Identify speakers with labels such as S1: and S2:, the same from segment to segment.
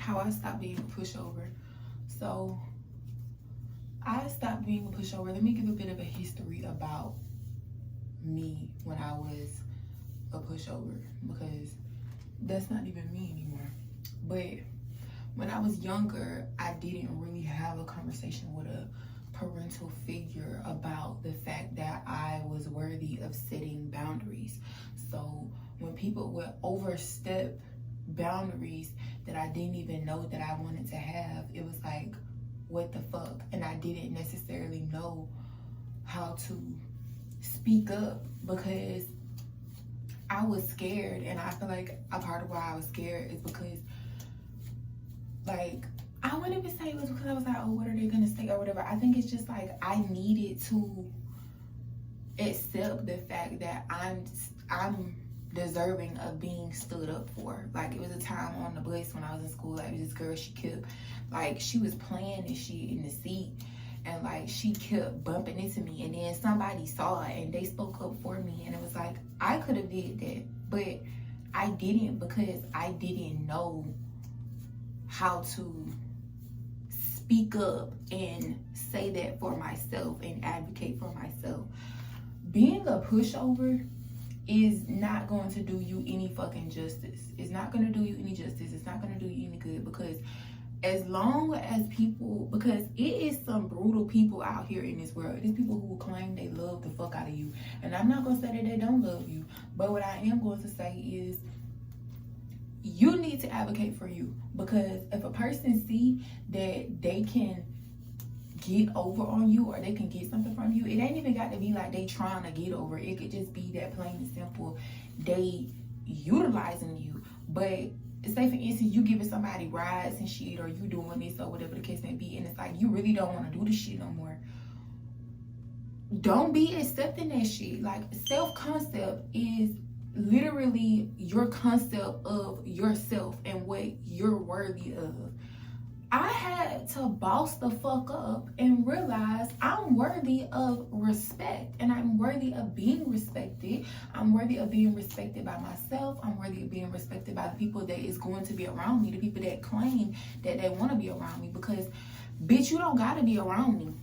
S1: how I stopped being a pushover. So I stopped being a pushover. Let me give a bit of a history about me when I was a pushover, because that's not even me anymore. But when I was younger, I didn't really have a conversation with a parental figure about the fact that I was worthy of setting boundaries. So when people would overstep boundaries that I didn't even know that I wanted to have, it was like, what the fuck? And I didn't necessarily know how to speak up because I was scared. And I feel like a part of why I was scared is because, like, I wouldn't even say it was because I was like, oh, what are they gonna say or whatever. I think it's just like I needed to accept the fact that I'm deserving of being stood up for. Like, it was a time on the bus when I was in school, like, this girl, she kept, like, she was playing this shit in the seat, and like she kept bumping into me, and then somebody saw it and they spoke up for me, and it was like, I could have did that, but I didn't, because I didn't know how to speak up and say that for myself and advocate for myself. Being a pushover is not going to do you any fucking justice. It's not going to do you any justice. It's not going to do you any good, because as long as people, because it is some brutal people out here in this world. There's people who will claim they love the fuck out of you. And I'm not going to say that they don't love you. But what I am going to say is, you need to advocate for you. Because if a person see that they can get over on you, or they can get something from you, it ain't even got to be like they trying to get over. It could just be that plain and simple, they utilizing you. But say for instance, you giving somebody rides and shit, or you doing this or whatever the case may be, and it's like you really don't want to do this shit no more. Don't be accepting that shit. Like, self-concept is literally your concept of yourself and what you're worthy of. I had to boss the fuck up and realize I'm worthy of respect, and I'm worthy of being respected. I'm worthy of being respected by myself. I'm worthy of being respected by the people that is going to be around me, the people that claim that they want to be around me. Because, bitch, you don't gotta be around me.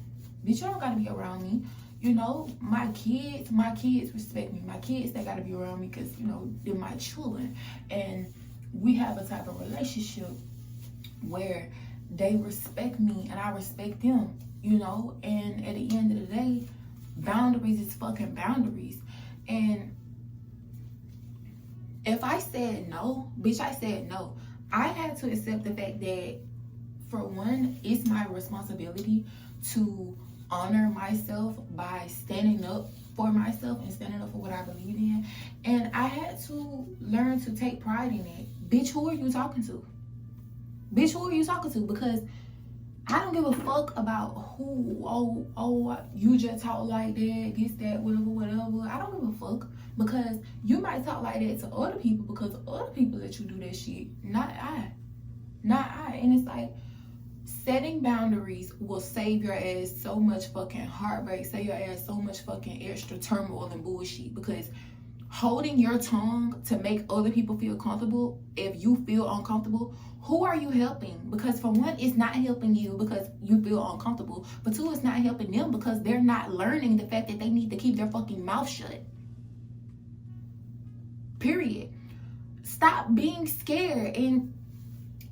S1: Bitch, you don't gotta be around me. You know, my kids respect me. My kids, they gotta be around me because, you know, they're my children. And we have a type of relationship where they respect me and I respect them, you know. And at the end of the day, boundaries is fucking boundaries. And if I said no, bitch, I said no. I had to accept the fact that, for one, it's my responsibility to honor myself by standing up for myself and standing up for what I believe in. And I had to learn to take pride in it. Bitch, who are you talking to? Bitch, who are you talking to? Because I don't give a fuck about who, oh, you just talk like that, this, that, whatever. I don't give a fuck, because you might talk like that to other people because other people let you do that shit. Not I. And it's like, setting boundaries will save your ass so much fucking heartbreak, save your ass so much fucking extra turmoil and bullshit. Because holding your tongue to make other people feel comfortable, if you feel uncomfortable, who are you helping? Because for one, it's not helping you because you feel uncomfortable. But two, it's not helping them because they're not learning the fact that they need to keep their fucking mouth shut. Period. Stop being scared. And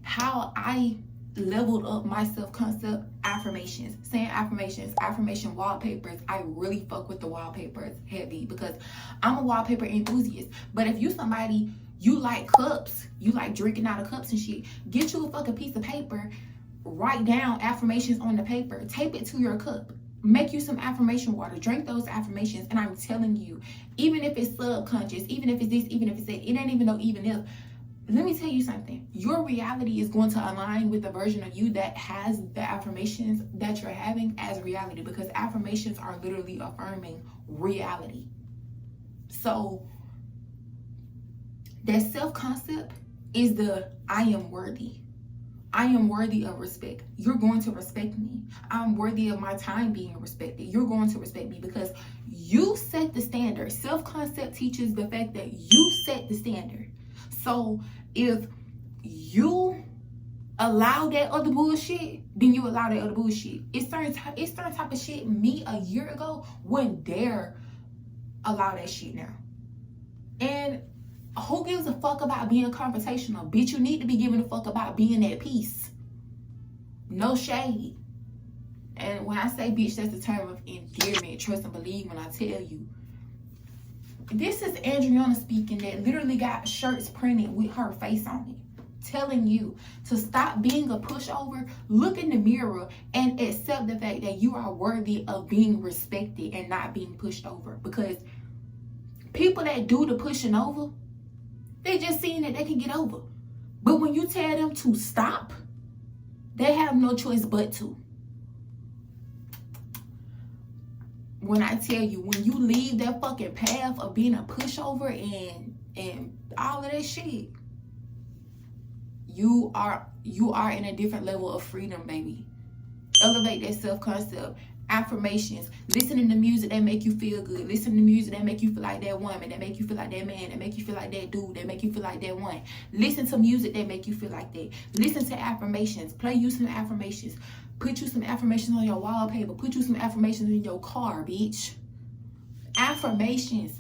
S1: how I leveled up my self-concept, affirmations, saying affirmations, affirmation wallpapers. I really fuck with the wallpapers heavy because I'm a wallpaper enthusiast. But if you somebody, you like cups, you like drinking out of cups and shit, get you a fucking piece of paper, write down affirmations on the paper, tape it to your cup, make you some affirmation water, drink those affirmations, and I'm telling you, even if it's subconscious, even if it's this, even if it's that, it ain't even no even if. Let me tell you something. Your reality is going to align with the version of you that has the affirmations that you're having as reality, because affirmations are literally affirming reality. So that self-concept is the I am worthy. I am worthy of respect. You're going to respect me. I'm worthy of my time being respected. You're going to respect me because you set the standard. Self-concept teaches the fact that you set the standard. So if you allow that other bullshit, then you allow that other bullshit. It's certain type of shit me a year ago wouldn't dare allow that shit now. And who gives a fuck about being confrontational? Bitch, you need to be giving a fuck about being at peace. No shade. And when I say bitch, that's the term of endearment, trust and believe when I tell you. This is Andrianna speaking, that literally got shirts printed with her face on it, telling you to stop being a pushover, look in the mirror, and accept the fact that you are worthy of being respected and not being pushed over. Because people that do the pushing over, they just seeing that they can get over. But when you tell them to stop, they have no choice but to. When I tell you, when you leave that fucking path of being a pushover and all of that shit, you are in a different level of freedom, baby. Elevate that self-concept. Affirmations. Listening to music that make you feel good. Listen to music that make you feel like that woman, that make you feel like that man, that make you feel like that dude, that make you feel like that one. Listen to music that make you feel like that. Listen to affirmations. Play you some affirmations. Put you some affirmations on your wallpaper. Put you some affirmations in your car, bitch. Affirmations.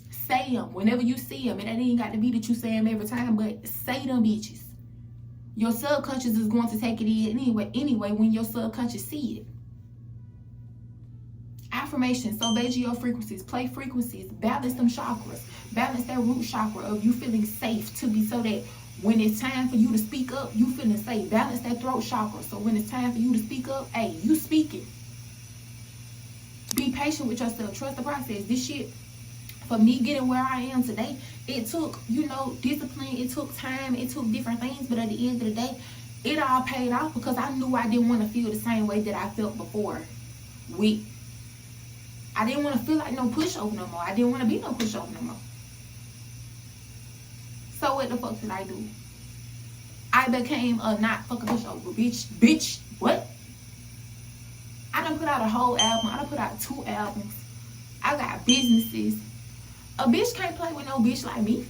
S1: Say them whenever you see them. And that ain't got to be that you say them every time, but say them bitches. Your subconscious is going to take it in anyway when your subconscious see it. Affirmations, Solfeggio Frequencies, play frequencies, balance them chakras, balance that root chakra of you feeling safe to be, so that when it's time for you to speak up, you feeling safe. Balance that throat chakra, so when it's time for you to speak up, hey, you speaking. Be patient with yourself, trust the process. This shit, for me getting where I am today, it took, discipline, it took time, it took different things, but at the end of the day, it all paid off because I knew I didn't want to feel the same way that I felt before. I didn't want to feel like no pushover no more. I didn't want to be no pushover no more. So what the fuck did I do? I became a not fucking pushover, bitch. Bitch, what? I done put out a whole album. I done put out 2 albums. I got businesses. A bitch can't play with no bitch like me.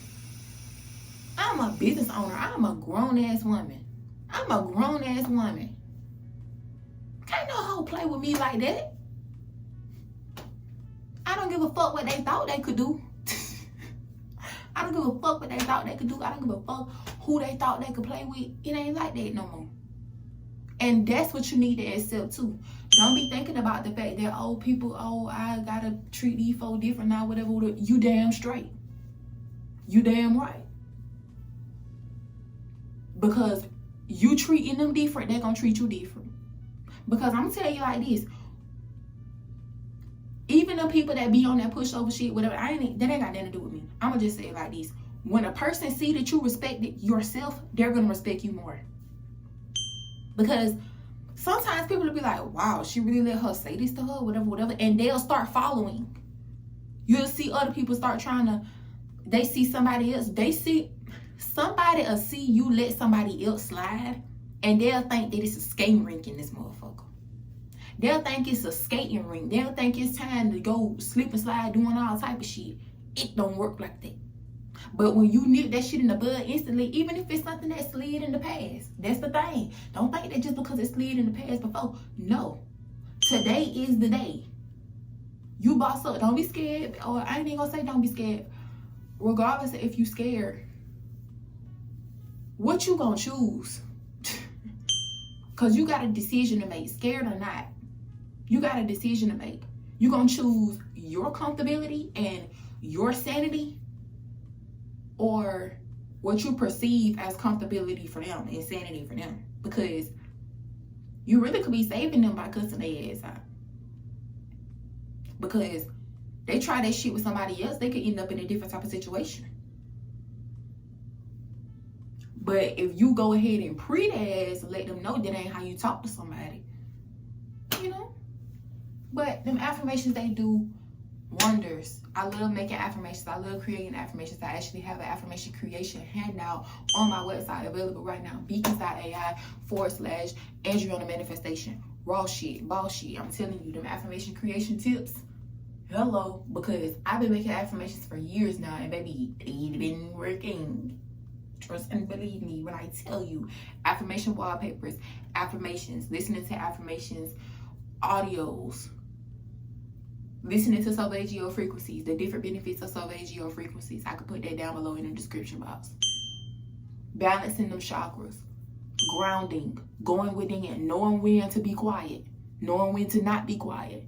S1: I'm a business owner. I'm a grown-ass woman. I'm a grown-ass woman. Can't no hoe play with me like that. I don't give a fuck what they thought they could do. I don't give a fuck what they thought they could do. I don't give a fuck who they thought they could play with. It ain't like that no more. And that's what you need to accept too. Don't be thinking about the fact that, I gotta treat these folks different now, whatever. You damn straight. You damn right. Because you treating them different, they're gonna treat you different. Because I'm gonna tell you like this. Even the people that be on that pushover shit, whatever, that ain't got nothing to do with me. I'm gonna just say it like this. When a person see that you respect yourself, they're gonna respect you more. Because sometimes people will be like, wow, she really let her say this to her, whatever, and they'll start following. You'll see other people start they see somebody else, somebody will see you let somebody else slide, and they'll think that it's a skating rink in this motherfucker. They'll think it's a skating rink. They'll think it's time to go slip and slide doing all type of shit. It don't work like that. But when you nip that shit in the bud instantly, even if it's something that slid in the past, that's the thing. Don't think that just because it slid in the past before. No. Today is the day. You boss up. Don't be scared. Or I ain't even gonna say don't be scared. Regardless of if you scared, what you gonna choose? Because you got a decision to make, scared or not. You got a decision to make. You're going to choose your comfortability and your sanity, or what you perceive as comfortability for them and sanity for them. Because you really could be saving them by cussing their ass out. Because they try that shit with somebody else, they could end up in a different type of situation. But if you go ahead and their ass and let them know that ain't how you talk to somebody, But them affirmations, they do wonders. I love making affirmations. I love creating affirmations. I actually have an affirmation creation handout on my website available right now, beacons.ai/Andrianna manifestation. Raw shit, boss shit. I'm telling you, them affirmation creation tips. Hello, because I've been making affirmations for years now, and baby, they've been working. Trust and believe me when I tell you. Affirmation wallpapers, affirmations, listening to affirmations, audios, listening to Solfeggio Frequencies, the different benefits of Solfeggio Frequencies. I could put that down below in the description box. Balancing them chakras, grounding, going within, knowing when to be quiet, knowing when to not be quiet.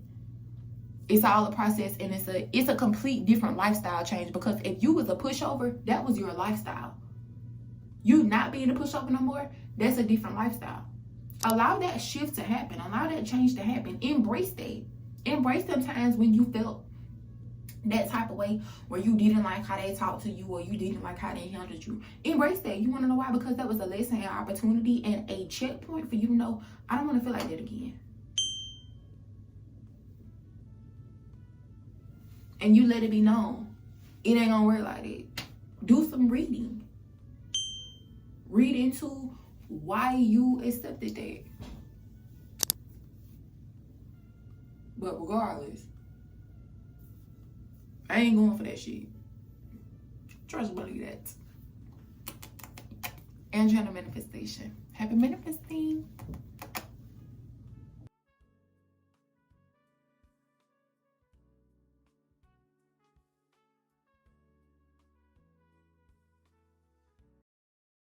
S1: It's all a process, and it's a complete different lifestyle change, because if you was a pushover, that was your lifestyle. You not being a pushover no more, that's a different lifestyle. Allow that shift to happen. Allow that change to happen. Embrace that. Embrace them times when you felt that type of way, where you didn't like how they talked to you, or you didn't like how they handled you. Embrace that. You want to know why? Because that was a lesson and opportunity and a checkpoint for you to know, I don't want to feel like that again. And you let it be known, it ain't gonna work like that. Do some reading. Read into why you accepted that. But regardless, I ain't going for that shit. Trust and believe that. Andrianna manifestation. Happy manifesting.